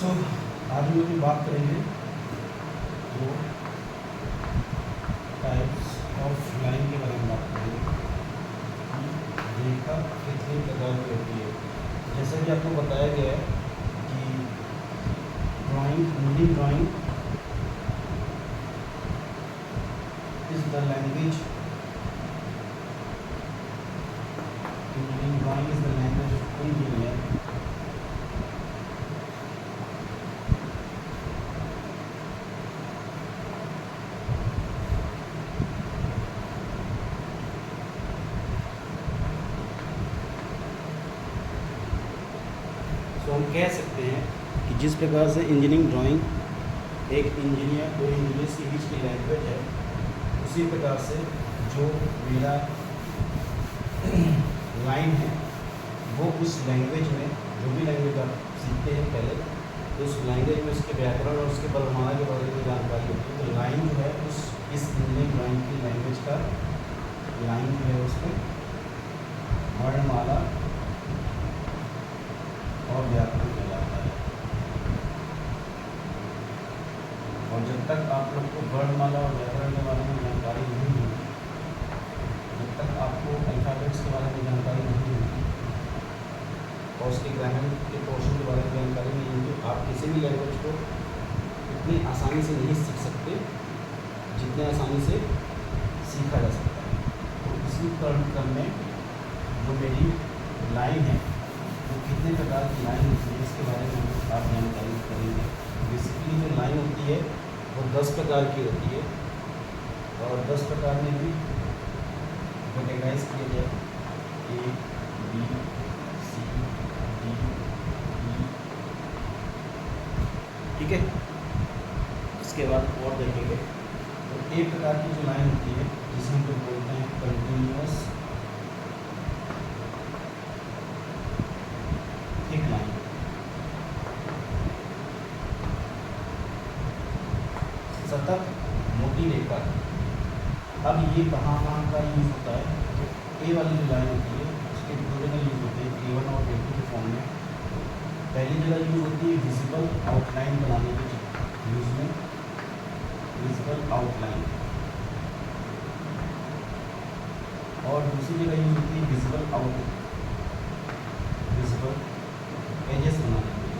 सो आज हम लोग बात करेंगे वो टाइप्स ऑफ लाइन के बारे में बात करेंगे कि रेखा कितने प्रकार की होती है। जैसा कि आपको बताया गया है कि drawing is the language of engineer. तो हम कह सकते हैं कि जिस प्रकार से इंजीनियरिंग ड्राइंग एक इंजीनियर और इंजीनियर्स के बीच की लैंग्वेज है, उसी प्रकार से जो मेरा लाइन है वो उस लैंग्वेज में, जो भी लैंग्वेज आप सीखते हैं पहले, तो उस लैंग्वेज में उसके व्याकरण और उसके वर्णमाला के बारे में जानकारी होती है। तो लाइन जो है इस इंजीनियरिंग ड्राइंग की लैंग्वेज का लाइन जो है उसमें वर्णमाला और व्याकरण कहलाता है। और जब तक आप लोग को वर्णमाला और व्याकरण के बारे में जानकारी नहीं होगी, जब तक आपको अल्फ़ाबेट्स के बारे में जानकारी नहीं होगी और उसके ग्रामर के पोर्शन के बारे में जानकारी नहीं होगी, आप किसी भी लैंग्वेज को इतनी आसानी से नहीं सीख सकते जितने आसानी से सीखा जा सकता है। तो इसी क्रम में जो मेरी लाइन है वो कितने प्रकार की लाइन होती है इसके बारे में आप जानकारी करेंगे। बेसिकली जो लाइन होती है वो 10 प्रकार की होती है और 10 प्रकार में भी कैटेगराइज किया गया A, B, C, D, E। ठीक है, इसके बाद और देखेंगे। तो एक प्रकार की जो लाइन होती है जिसे हम लोग बोलते हैं कंटिन्यूअस थिक लाइन। सतत मोटी रेखा। अब ये कहाँ का यूज होता है? तो ए वाली जो लाइन होती है उसके दो जगह यूज होते हैं, A1 और A2 के फॉर्म में। पहली जगह यूज होती है विजिबल आउटलाइन बनाने के यूज में, विजिबल आउटलाइन, और दूसरी जगह यूज होती है विजिबल एजेस बनाने के लिए।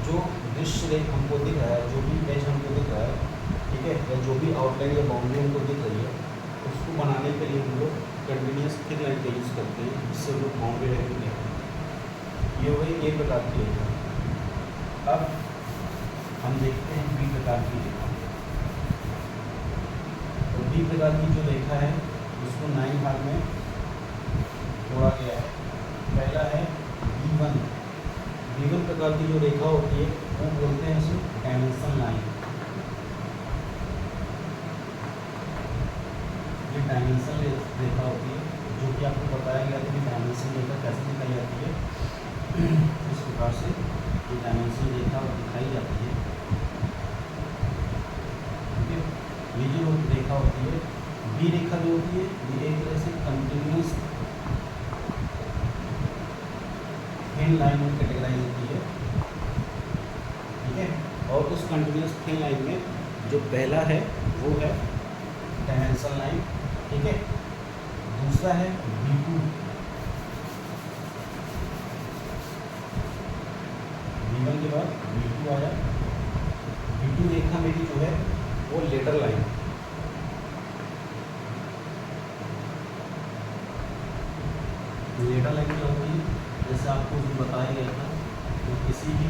जो दृश्य रेख हमको दिख रहा है, जो भी एज हमको दिख रहा है, ठीक है, या जो भी आउटलाइन या बाउंड्री हमको दिख रही है, उसको बनाने के लिए हम लोग कंटिन्यूअस थिक लाइन का यूज़ करते हैं, जिससे हम लोग बाउंड्री लाइन को कहते हैं। ये वही एक प्रकार की रेखा। अब हम देखते हैं बी प्रकार की रेखा। तो बी प्रकार की जो रेखा है उसको 9 भाग में तोड़ा गया है। पहला है B1। B1 प्रकार की जो रेखा होती है वो बोलते हैं उसे डायमेंशन लाइन। ये डायमेंशन रेखा होती है, जो कि आपको बताया गया था कि डायमेंशन रेखा कैसे दिखाई जाती है। इस प्रकार से ये डायमेंशन रेखा दिखाई जाती है। ठीक है, ये जो रेखा होती है बी रेखा जो होती है ये एक तरह से कंटिन्यूअस थिन लाइन में कैटेगराइज होती है। ठीक है, और उस कंटिन्यूअस थिन लाइन में जो पहला है वो है डायमेंशन लाइन। ठीक है, दूसरा है B2। B1 के बाद B2 आया। B2 रेखा मेरी जो है वो लेटर लाइन। लेटर लाइन क्या होती है? जैसे आपको भी बताया गया था कि किसी भी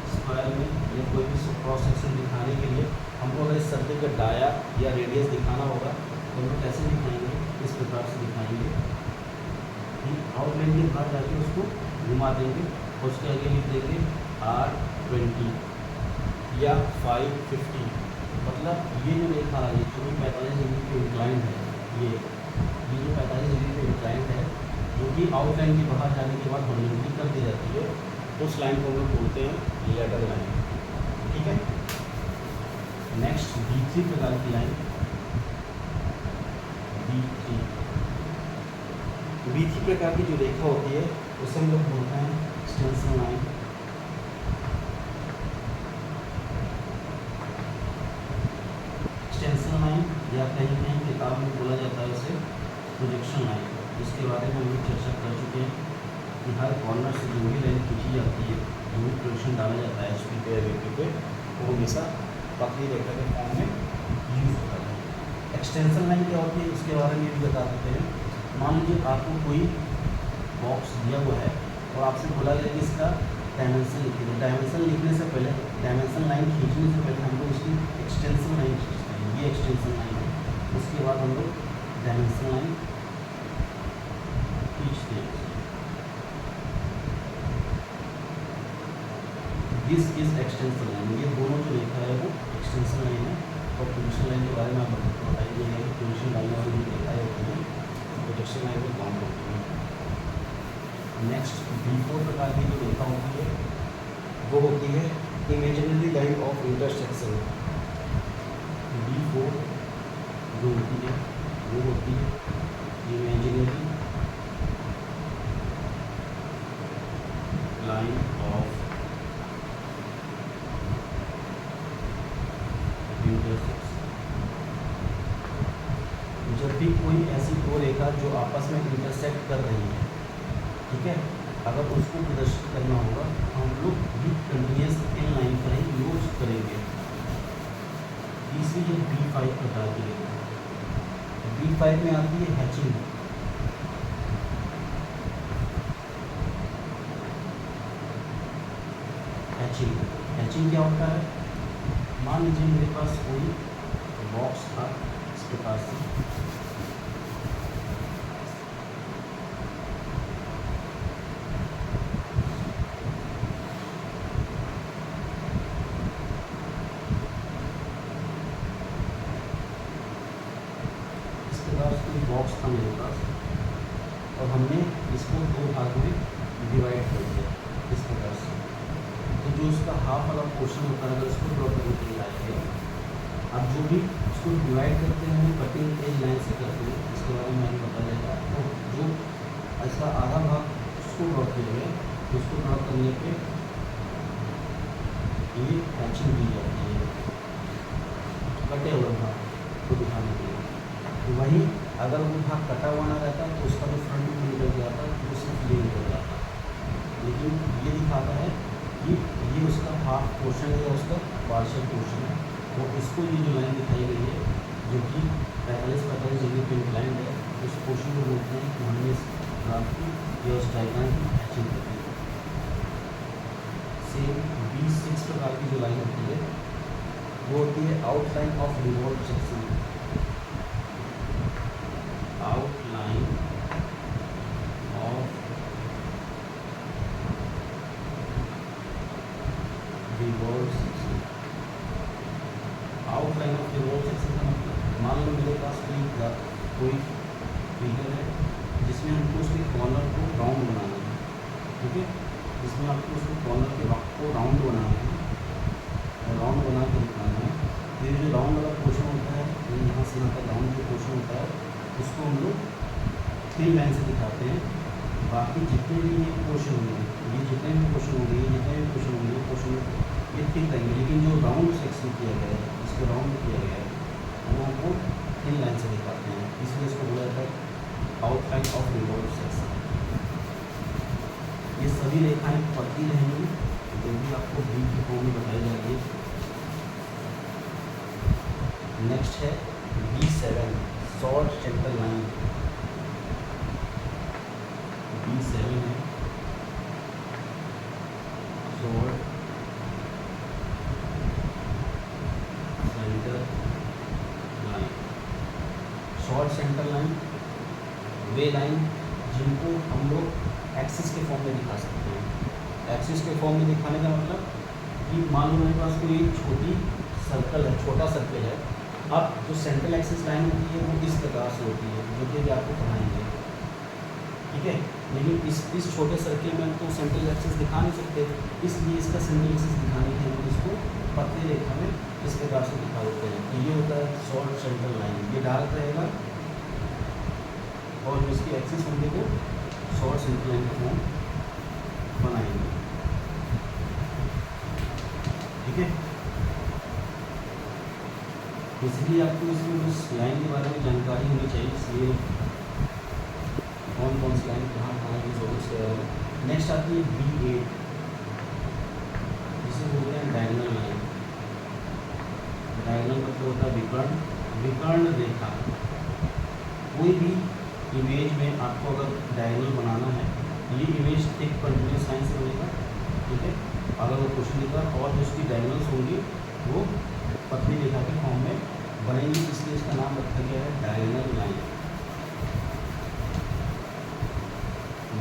स्क्वायर में या कोई भी क्रॉस सेक्शन दिखाने के लिए हमको अगर इस सर्कल का डाया या रेडियस दिखाना होगा तो हम लोग कैसे दिखाएंगे? इस प्रकार से दिखाएंगे। आउटलाइन के बाहर जाके उसको घुमा देंगे और उसके आगे लिख देंगे R20 या 550। मतलब ये जो रेखा है ये जो 45 डिग्री पे इंक्लाइन है, ये जो 45 डिग्री पे इंक्लाइन है, जो कि आउटलाइन के बाहर जाने के बाद हॉरिजॉन्टली कर दी जाती है, उस लाइन को हम लोग बोलते हैं लेटर लाइन। ठीक है, नेक्स्ट B3 प्रकार की लाइन। B3 प्रकार की जो रेखा होती है उसे हम लोग बोलते हैं एक्सटेंशन लाइन, एक्सटेंशन लाइन या कहीं कहीं किताब में बोला जाता है उसे प्रोजेक्शन लाइन, जिसके बारे में हम लोग चर्चा कर चुके हैं कि हर कॉर्नर से जो भी लाइन खींची जाती है, जो भी प्रोजेक्शन डाला जाता है HP पे या VP पे, वो हमेशा पतली रेखा के फॉर्म में यूज होता है। एक्सटेंशन लाइन क्या होती है उसके बारे में भी बता देते हैं। मान लीजिए आपको कोई बॉक्स दिया हुआ है और आपसे बोला गया कि इसका डायमेंशन लिखिए, तो डायमेंशन लिखने से पहले, डायमेंशन लाइन खींचने से पहले हम लोग उसकी एक्सटेंशन लाइन खींचते हैं, ये एक्सटेंशन लाइन है। उसके बाद हम लोग डायमेंशन लाइन खींचते हैं। दिस इज एक्सटेंशन लाइन, ये दोनों जो लिखा है वो एक्सटेंशन लाइन है। और प्रोजेक्शन लाइन के बारे में आप बताइए, प्रोजेक्शन लाइन और भी देखा है प्रोजेक्शन लाइन में कौन होती है। नेक्स्ट B4 प्रकार की जो रेखा होती है वो होती है imaginary line of intersection. B4 जो होती है वो होती है इमेजिनरी लाइन ऑफ इंटरसेक्शन। जब भी कोई ऐसी दो रेखा जो आपस में इंटरसेक्ट कर रही है, ठीक है, अगर उसको प्रदर्शित करना होगा हम लोग भी कंटिन्यूस इन लाइन पर ही यूज करेंगे। तीसरी है B5 प्रकार की रेखा। B5 में आती है हैचिंग। हैचिंग, हैचिंग क्या होता है? मान लीजिए मेरे पास कोई बॉक्स था इस प्रकार से, बॉक्स था मेरे पास और हमने इसको दो भाग में डिवाइड कर दिया इस प्रकार से। तो जो उसका हाफ वाला पोर्शन होता है अगर उसको ड्रॉ करने के लिए आएंगे, अब जो भी उसको डिवाइड करते हैं हम कटिंग एज लाइन से करते हैं, इसके बारे में हमें पता चलेगा। तो जो इसका आधा भाग उसको ड्रॉ किया गया, उसको ड्रॉ करने पे ये हैचिंग दी जाती है कटे हुए भाग को दिखाने के लिए। तो वही अगर वो भाग कटा हुआ ना रहता तो उसका जो फ्रंट में निकल जाता तो सिर्फ ये निकल जाता, लेकिन ये दिखाता है कि ये उसका हाफ पोर्शन है या उसका पार्शियल पोर्शन है। तो इसको ये जो लाइन दिखाई गई है जो कि 45-45 डिग्री पे इंक्लाइंड है, उस पोर्शन को बोलते हैं कि हमने इस ग्राफ की या उस डायग्राम की हैचिंग कर दी। सेम B6 प्रकार की जो लाइन होती है वो होती है outline of revolve section. Outline of revolve section. Outline of revolve section का मतलब, मान लो मेरे पास कोई फिगर है जिसमें हमको उसके कॉर्नर को राउंड बनाना है, ठीक है, जिसमें आपको उसको कॉर्नर के को राउंड बनाना है और राउंड बना के दिखाना है। फिर जो राउंड वाला पोर्शन होता है, यहाँ से यहाँ तक राउंड जो पोर्शन होता है उसको हम लोग थिन लाइन से दिखाते हैं। बाकी जितने भी ये पोर्शन होंगे, ये जितने भी पोर्शन होंगे, ये जितने भी पोर्शन होंगे, पोर्शन ये ठीक रहेंगे, लेकिन जो राउंड सेक्शन किया गया है, इसको राउंड किया गया है, वो हमको थिन लाइन से दिखाते हैं, इसलिए इसको बोला जाता है आउटलाइन ऑफ रिवॉल्व सेक्शन। ये सभी रेखाएं पतली रहेंगी जो भी आपको B की फॉर्म में बताई जाएगी। नेक्स्ट है B7 short centre line. B7 है short centre line. Short centre line वे लाइन जिनको हम लोग एक्सिस के फॉर्म में दिखा सकते हैं। एक्सिस के फॉर्म में दिखाने का मतलब कि मान लो मेरे पास कोई छोटी सर्कल है, छोटा सर्कल है, अब जो सेंट्रल एक्सिस लाइन होती है वो इस प्रकार से होती है, जो कि आपको पढ़ाएंगे, ठीक है। लेकिन इस छोटे सर्कल में हम तो सेंट्रल एक्सिस दिखा नहीं सकते, इसलिए इसका सेंट्रल एक्सिस दिखाने के लिए हम इसको पतली रेखा में इस प्रकार से दिखा देते हैं। तो ये होता है शॉर्ट सेंट्रल लाइन, ये डार्क रहेगा और जो इसकी एक्सिस होंगे वो शॉर्ट सेंट्रल लाइन का फॉर्म बनाएंगे। ठीक है, इसलिए आपको इसमें उस लाइन के बारे में जानकारी होनी चाहिए, इसलिए कौन कौन सी लाइन कहाँ कहाँ यूज होगी उसके बारे में। नेक्स्ट आती है B8, जिसे बोलते हैं डायगोनल लाइन। डायगोनल मतलब होता है विकर्ण, विकर्ण रेखा। कोई भी इमेज में आपको अगर डायगोनल बनाना है, ये इमेज एक कंटिन्यूस लाइन से बनेगा। ठीक है, अगर वो कुछ नहीं कर और जो उसकी डायगोनल्स होंगी वो पतली रेखा के फॉर्म में बनेंगी, इसलिए इसका नाम रखा गया है डायगोनल लाइन।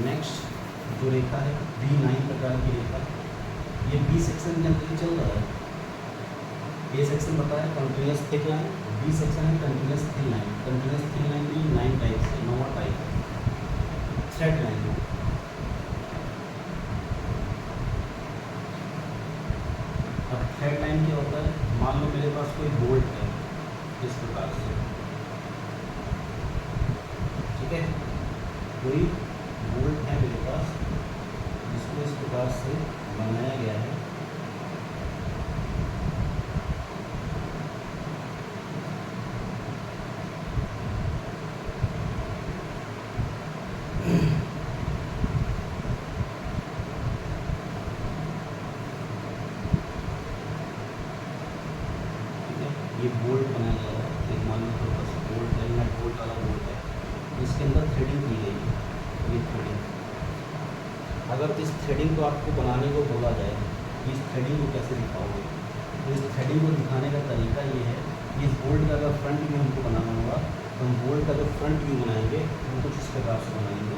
नेक्स्ट जो रेखा है B9 प्रकार की रेखा, ये B सेक्शन के अंदर चल रहा है। A सेक्शन बताया continuous thick line, B section है continuous thin line. Continuous thin line भी 9 टाइप है, 9 टाइप है। थ्रेड लाइन, अब थ्रेड लाइन क्या होता है, मान लो मेरे पास कोई बोल्ट है इस प्रकार से। ठीक है, कोई बोल्ट है मेरे पास जिसको इस प्रकार से बनाया गया है। ये बोल्ट बनाया गया है, एक मान लो मेरे पास बोल्ट है, नट बोल्ट वाला बोल्ट है, इसके अंदर थ्रेडिंग की गई है। ये थ्रेडिंग, अगर इस थ्रेडिंग को आपको बनाने को बोला जाए, इस थ्रेडिंग को कैसे दिखाओगे, तो इस थ्रेडिंग को दिखाने का तरीका ये है, इस बोल्ट का अगर फ्रंट व्यू हमको बनाना होगा तो हम बोल्ट का जो फ्रंट व्यू बनाएंगे वो कुछ इस प्रकार से बनाएंगे।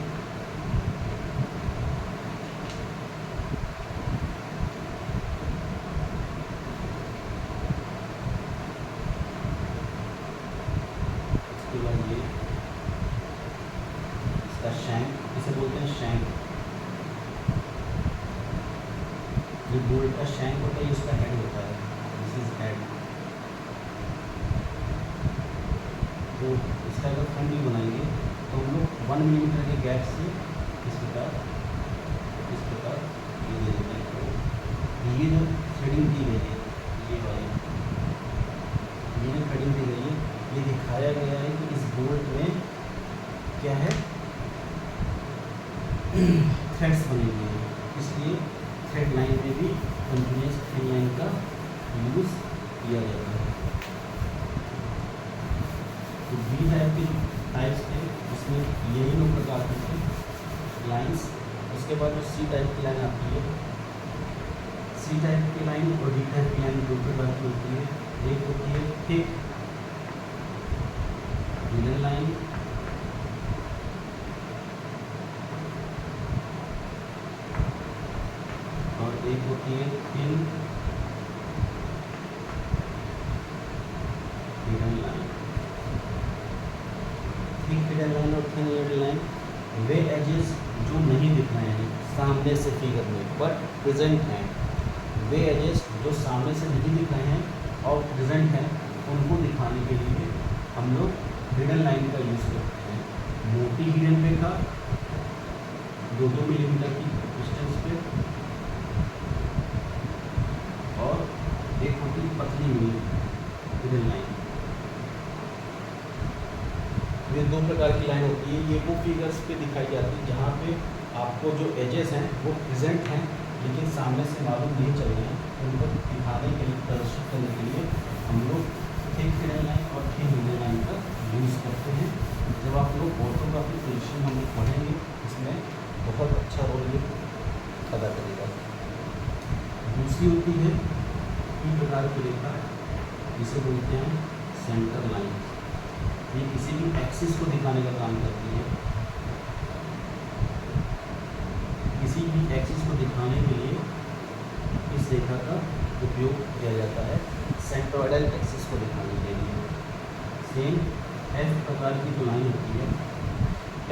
इसके बाद ये इसका शैंक, इसे बोलते हैं शैंक। ये बोल्ट का शैंक होता है, इसका हेड होता है, दिस इज हेड। तो इसका अगर फ्रंट व्यू बनाएंगे तो हम लोग 1 मिलीमीटर के गैप से इस प्रकार ये दे देते हैं। तो ये जो थ्रेडिंग दी गई है, ये वाली ये जो थ्रेडिंग दी गई है, ये दिखाया गया है कि इस बोल्ट में क्या है, थ्रेड्स बने हुए हैं, इसलिए थ्रेड लाइन में भी कंटिन्यूस थ्रेड लाइन का यूज़ किया जाता है। तो B टाइप के टाइप्स थे, इसमें यही 9 प्रकार के थे लाइन्स। उसके बाद जो C टाइप की लाइन आती है, C टाइप की लाइन और D टाइप की लाइन 2 प्रकार की होती है। एक होती है थिक हिडन लाइन, और एक होती है thin hidden line. Thick hidden line और थिन हिडन लाइन वे एजेस जो नहीं दिख रहे हैं सामने से फिगर में बट प्रेजेंट हैं, वे एजेस जो सामने से नहीं दिख रहे हैं और प्रेजेंट हैं, उनको दिखाने के लिए हम लोग हिडन लाइन का यूज़ करते हैं। मोटी हिडन रेखा 2-2 मिलीमीटर की डिस्टेंस पे, और एक होती पतली हुई हिडन लाइन। ये 2 प्रकार की लाइन होती है। ये वो फिगर्स पे दिखाई जाती है जहाँ पे आपको जो एजेस हैं वो प्रेजेंट हैं लेकिन सामने से मालूम नहीं चल रहे हैं, उनको दिखाने के लिए, प्रदर्शित करने के लिए हम लोग थिक हिडन लाइन और थिन हिडन लाइन का यूज़ करते हैं। जब आप लोग ऑर्थोग्राफिक पोजीशन हम लोग पढ़ेंगे, इसमें बहुत अच्छा रोल ये अदा करेगा। दूसरी होती है P प्रकार की रेखा, जिसे बोलते हैं सेंटर लाइन। ये किसी भी एक्सिस को दिखाने का काम करती है। किसी भी एक्सिस को दिखाने के लिए इस रेखा का उपयोग किया जाता है, सेंट्रोइडल एक्सिस को दिखाने के लिए। सेम F प्रकार की जो लाइन होती है,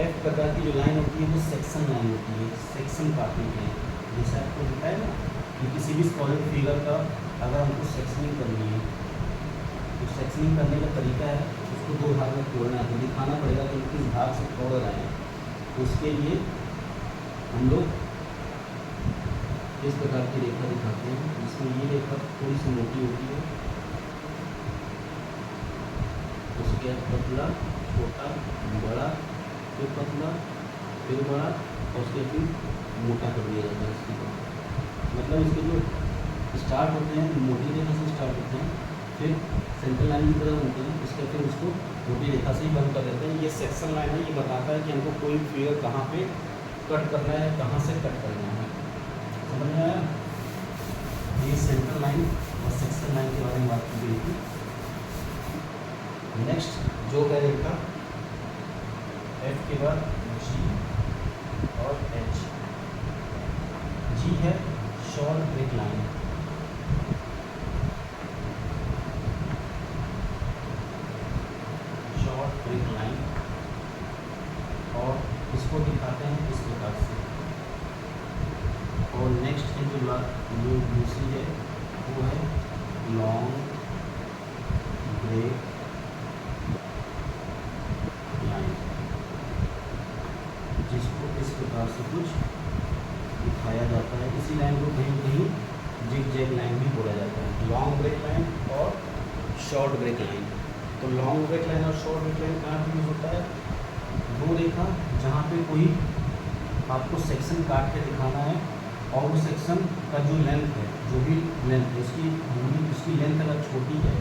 F प्रकार की जो लाइन होती है वो सेक्शन लाइन होती है, सेक्शन काटने के लिए। जैसे आपको बताया ना कि किसी भी सॉलिड फिगर का अगर हमको सेक्शनिंग करनी है, तो सेक्शनिंग करने का तरीका है उसको 2 भाग में तोड़ना है, तो दिखाना पड़ेगा कि किस भाग से तोड़ रहे हैं। तो उसके लिए हम लोग इस प्रकार की रेखा दिखाते हैं, जिसमें ये रेखा थोड़ी सी मोटी होती है, उसके बाद पतला, छोटा, बड़ा, फिर पतला, फिर बड़ा, और उसके फिर मोटा कर दिया जाता है इसकी तरफ। मतलब इसके जो स्टार्ट होते हैं मोटी रेखा से स्टार्ट होते हैं, फिर सेंट्रल लाइन की तरफ होते हैं, इसके फिर उसको मोटी रेखा से ही बंद कर देते हैं। ये सेक्शन लाइन है, ये बताता है कि हमको कोई फिगर कहाँ पे कट करना है, कहाँ से कट करना है। समझ में आया? ये सेंट्रल लाइन और सेक्शन लाइन के बारे में बात की गई थी। नेक्स्ट जो है रेखा एफ के बाद जी और एच। जी है short break line, short break line, और इसको दिखाते हैं इस प्रकार से। और नेक्स्ट है जो दूसरी है वो है लॉन्ग ब्रेक लाइन, जिसको इस प्रकार से कुछ दिखाया जाता है। इसी लाइन को कहीं कहीं जिग-जैग लाइन भी बोला जाता है। लॉन्ग ब्रेक लाइन और शॉर्ट ब्रेक लाइन। तो लॉन्ग ब्रेक लाइन और शॉर्ट ब्रेक लाइन कहाँ यूज होता है? वो रेखा जहाँ पे कोई आपको सेक्शन काट के दिखाना है, और वो सेक्शन का जो लेंथ है, जो भी लेंथ है उसकी दूरी, उसकी लेंथ अगर छोटी है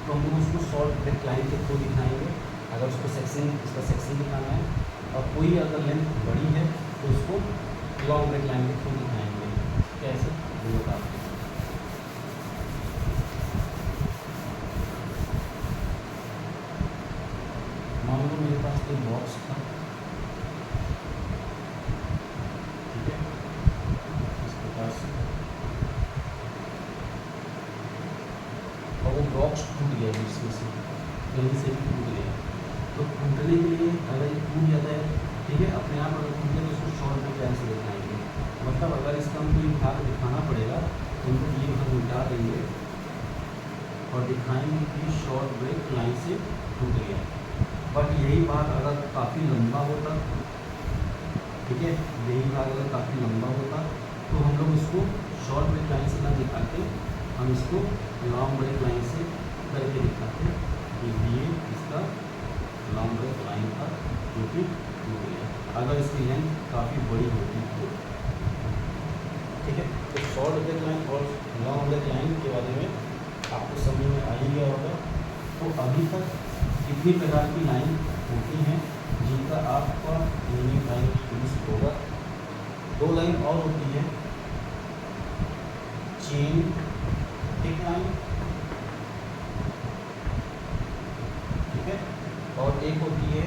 तो हम लोग उसको शॉर्ट ब्रेक लाइन के थ्रू दिखाएंगे, अगर उसको सेक्शन, इसका सेक्शन दिखाना है। और कोई अगर लेंथ बड़ी है तो उसको लॉन्ग ब्रेक लाइन के थ्रू दिखाएंगे। कैसे वो बताते हैं। मान लो मेरे पास एक बॉक्स था, ठीक है, इस प्रकार से, और वो बॉक्स टूट गया इसमें से, कहीं से भी टूट गया। तो टूटने के लिए अगर ये टूट जाता है, ठीक है, अपने आप अगर टूट जाए तो उसको शॉर्ट ब्रेक लाइन से दिखाएंगे। मतलब अगर इसका हमको ये भाग दिखाना पड़ेगा तो हम लोग ये भाग मिटा देंगे और दिखाएंगे कि शॉर्ट ब्रेक लाइन से टूट गया। बट यही भाग अगर काफ़ी लंबा होता, ठीक है, यही भाग अगर काफ़ी लंबा होता तो हम लोग इसको शॉर्ट ब्रेक लाइन से ना दिखा के हम इसको लॉन्ग ब्रेक लाइन से करके दिखाते कि ये इसका लॉन्ग ब्रेक लाइन था जो कि टूट गया, अगर इसकी लेंथ काफ़ी बड़ी होती तो। ठीक है, तो शॉर्ट ब्रेक लाइन और लॉन्ग ब्रेक लाइन के बारे में आपको समझ में आ ही गया होगा। तो अभी तक कितनी प्रकार की लाइन होती हैं जिनका आपका मीनिंग लाइन यूज होगा? 2 लाइन और होती है, चेन टिक लाइन, ठीक है, और एक होती है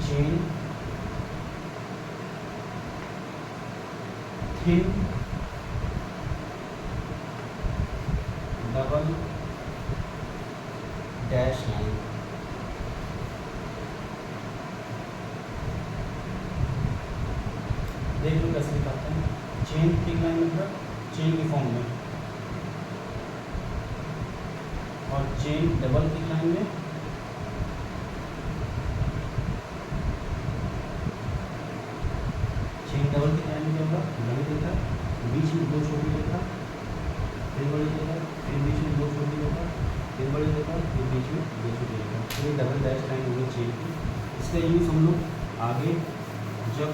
chain thin double dash line. देख लो कैसे दिखाते हैं। चेन थिन लाइन मतलब चेन की फॉर्म में, और चेन डबल थिन लाइन में चेन डबल थिन लाइन में क्या होगा? बड़ी रेखा, बीच में 2 छोटी रेखा, फिर बड़ी रेखा, फिर बीच में 2 छोटी रेखा, फिर बड़ी रेखा, फिर बीच में 2 छोटी रेखा। ये डबल डैश लाइन होगी चेन की। इसका यूज़ हम लोग आगे जब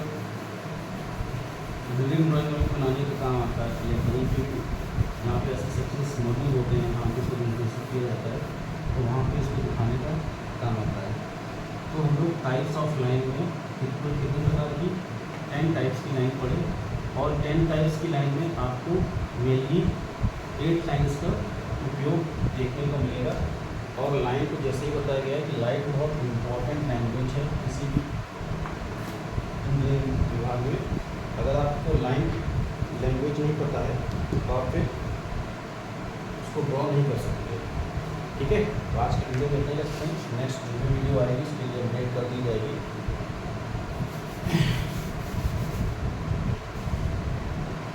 बिल्डिंग ड्राइंग बनाने का काम आता है या कहीं पे यहाँ पे ऐसे सेक्शंस मौजूद होते हैं जहाँ पे इसको निर्देशित किया जाता है, तो वहाँ पे इसको दिखाने का काम आता है। तो हम लोग टाइप्स ऑफ लाइन में कितने प्रकार की 10 टाइप्स की लाइन पढ़े, और 10 टाइप्स की लाइन में आपको मेनली 8 लाइन्स का उपयोग देखने को मिलेगा। और लाइन को जैसे ही बताया गया है कि लाइन बहुत इम्पॉर्टेंट लैंग्वेज है किसी भी इंजीनियरिंग विभाग में। अगर आपको लाइन लैंग्वेज नहीं पता है तो आप फिर उसको ड्रॉ नहीं कर सकते। ठीक है, तो आज की वीडियो देखने लगते हैं। नेक्स्ट जो भी वीडियो आएगी उसके लिए अपडेट कर दी जाएगी।